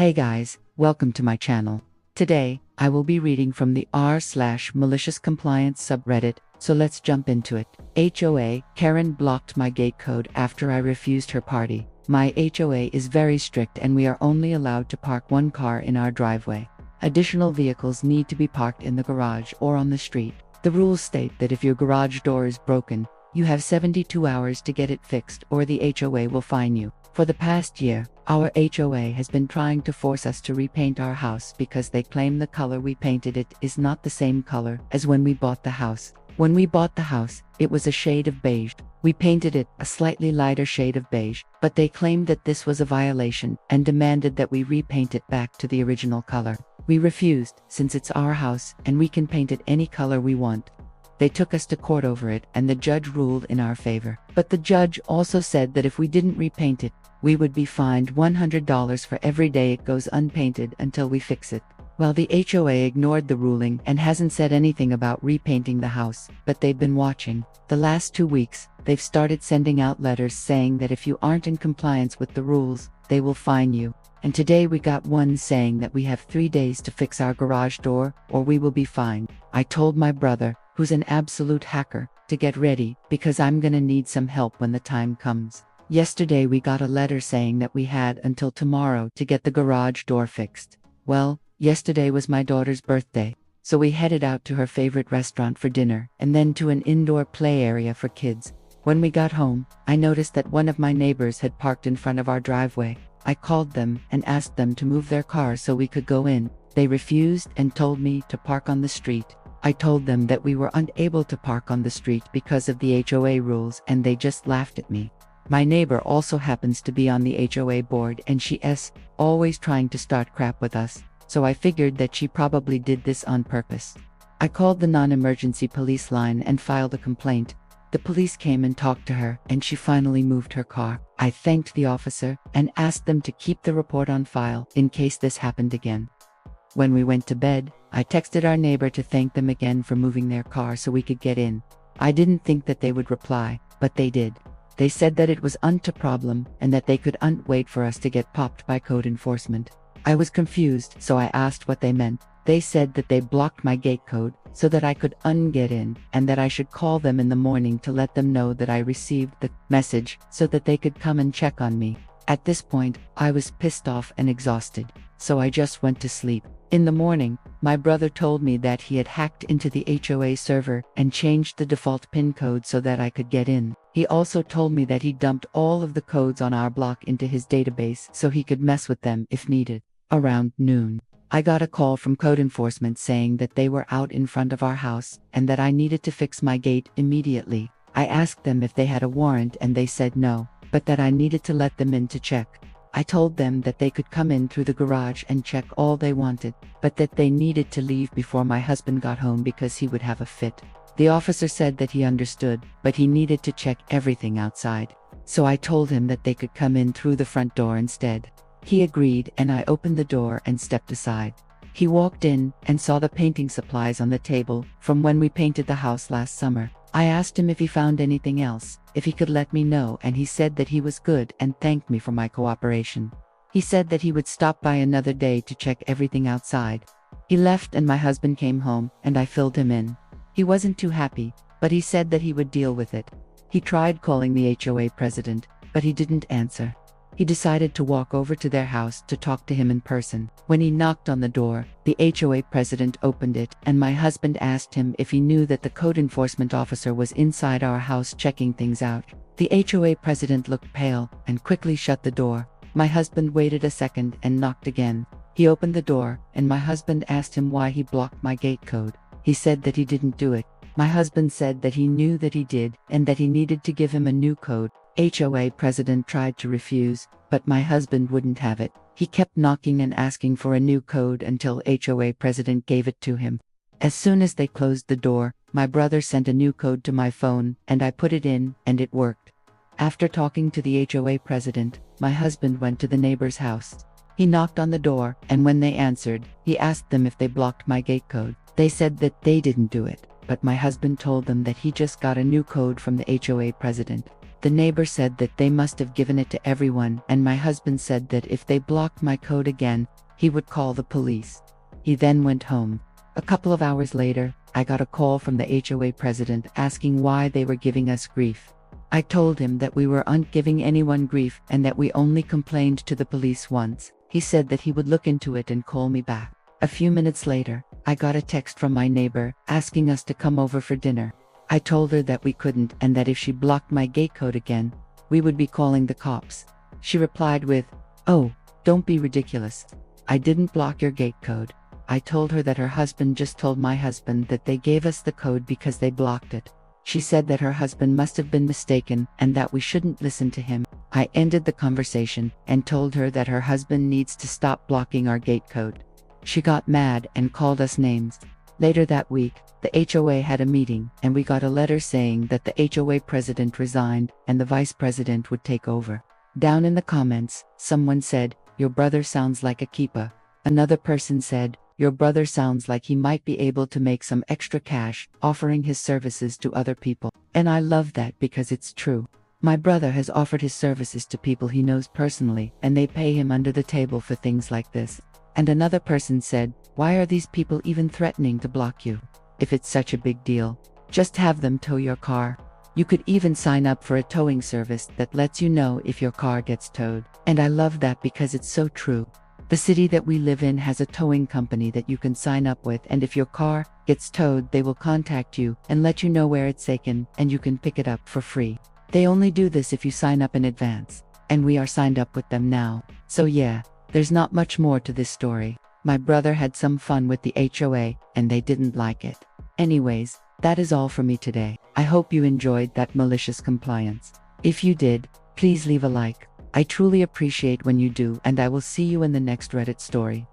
Hey guys, welcome to my channel. Today, I will be reading from the r/malicious compliance subreddit, so let's jump into it. HOA Karen blocked my gate code after I refused her party. My HOA is very strict and we are only allowed to park one car in our driveway. Additional vehicles need to be parked in the garage or on the street. The rules state that if your garage door is broken, you have 72 hours to get it fixed or the HOA will fine you. For the past year, our HOA has been trying to force us to repaint our house because they claim the color we painted it is not the same color as when we bought the house. When we bought the house, it was a shade of beige. We painted it a slightly lighter shade of beige, but they claimed that this was a violation and demanded that we repaint it back to the original color. We refused, since it's our house and we can paint it any color we want. They took us to court over it and the judge ruled in our favor. But the judge also said that if we didn't repaint it, we would be fined $100 for every day it goes unpainted until we fix it. Well, the HOA ignored the ruling and hasn't said anything about repainting the house, but they've been watching. The last 2 weeks, they've started sending out letters saying that if you aren't in compliance with the rules, they will fine you. And today we got one saying that we have 3 days to fix our garage door or we will be fined. I told my brother, who's an absolute hacker, to get ready because I'm gonna need some help when the time comes. Yesterday we got a letter saying that we had until tomorrow to get the garage door fixed. Well, yesterday was my daughter's birthday, so we headed out to her favorite restaurant for dinner and then to an indoor play area for kids. When we got home, I noticed that one of my neighbors had parked in front of our driveway. I called them and asked them to move their car so we could go in. They refused and told me to park on the street. I told them that we were unable to park on the street because of the HOA rules and they just laughed at me. My neighbor also happens to be on the HOA board and she's always trying to start crap with us, so I figured that she probably did this on purpose. I called the non-emergency police line and filed a complaint. The police came and talked to her and she finally moved her car. I thanked the officer and asked them to keep the report on file in case this happened again. When we went to bed, I texted our neighbor to thank them again for moving their car so we could get in. I didn't think that they would reply, but they did. They said that it was a problem and that they could wait for us to get popped by code enforcement. I was confused, so I asked what they meant. They said that they blocked my gate code so that I could get in and that I should call them in the morning to let them know that I received the message so that they could come and check on me. At this point, I was pissed off and exhausted, so I just went to sleep. In the morning, my brother told me that he had hacked into the HOA server and changed the default PIN code so that I could get in. He also told me that he dumped all of the codes on our block into his database so he could mess with them if needed. Around noon, I got a call from code enforcement saying that they were out in front of our house and that I needed to fix my gate immediately. I asked them if they had a warrant and they said no, but that I needed to let them in to check. I told them that they could come in through the garage and check all they wanted, but that they needed to leave before my husband got home because he would have a fit. The officer said that he understood, but he needed to check everything outside. So I told him that they could come in through the front door instead. He agreed and I opened the door and stepped aside. He walked in and saw the painting supplies on the table from when we painted the house last summer. I asked him if he found anything else, if he could let me know, and he said that he was good and thanked me for my cooperation. He said that he would stop by another day to check everything outside. He left and my husband came home and I filled him in. He wasn't too happy, but he said that he would deal with it. He tried calling the HOA president, but he didn't answer. He decided to walk over to their house to talk to him in person. When he knocked on the door, the HOA president opened it and my husband asked him if he knew that the code enforcement officer was inside our house checking things out. The HOA president looked pale and quickly shut the door. My husband waited a second and knocked again. He opened the door and my husband asked him why he blocked my gate code. He said that he didn't do it. My husband said that he knew that he did and that he needed to give him a new code. HOA president tried to refuse, but my husband wouldn't have it. He kept knocking and asking for a new code until HOA president gave it to him. As soon as they closed the door, my brother sent a new code to my phone and I put it in and it worked. After talking to the HOA president, my husband went to the neighbor's house. He knocked on the door and when they answered, he asked them if they blocked my gate code. They said that they didn't do it, but my husband told them that he just got a new code from the HOA president. The neighbor said that they must have given it to everyone, and my husband said that if they blocked my code again, he would call the police. He then went home. A couple of hours later, I got a call from the HOA president asking why they were giving us grief. I told him that we weren't giving anyone grief and that we only complained to the police once. He said that he would look into it and call me back. A few minutes later, I got a text from my neighbor asking us to come over for dinner. I told her that we couldn't and that if she blocked my gate code again, we would be calling the cops. She replied with, "Oh, don't be ridiculous. I didn't block your gate code." I told her that her husband just told my husband that they gave us the code because they blocked it. She said that her husband must have been mistaken and that we shouldn't listen to him. I ended the conversation and told her that her husband needs to stop blocking our gate code. She got mad and called us names. Later that week, the HOA had a meeting and we got a letter saying that the HOA president resigned and the vice president would take over. Down in the comments, someone said, "Your brother sounds like a keeper." Another person said, "Your brother sounds like he might be able to make some extra cash offering his services to other people." And I love that because it's true. My brother has offered his services to people he knows personally and they pay him under the table for things like this. And another person said, "Why are these people even threatening to block you? If it's such a big deal, just have them tow your car." You could even sign up for a towing service that lets you know if your car gets towed. And I love that because it's so true. The city that we live in has a towing company that you can sign up with, and if your car gets towed, they will contact you and let you know where it's taken, and you can pick it up for free. They only do this if you sign up in advance, and we are signed up with them now. So yeah, there's not much more to this story. My brother had some fun with the HOA, and they didn't like it. Anyways, that is all for me today. I hope you enjoyed that malicious compliance. If you did, please leave a like. I truly appreciate when you do, and I will see you in the next Reddit story.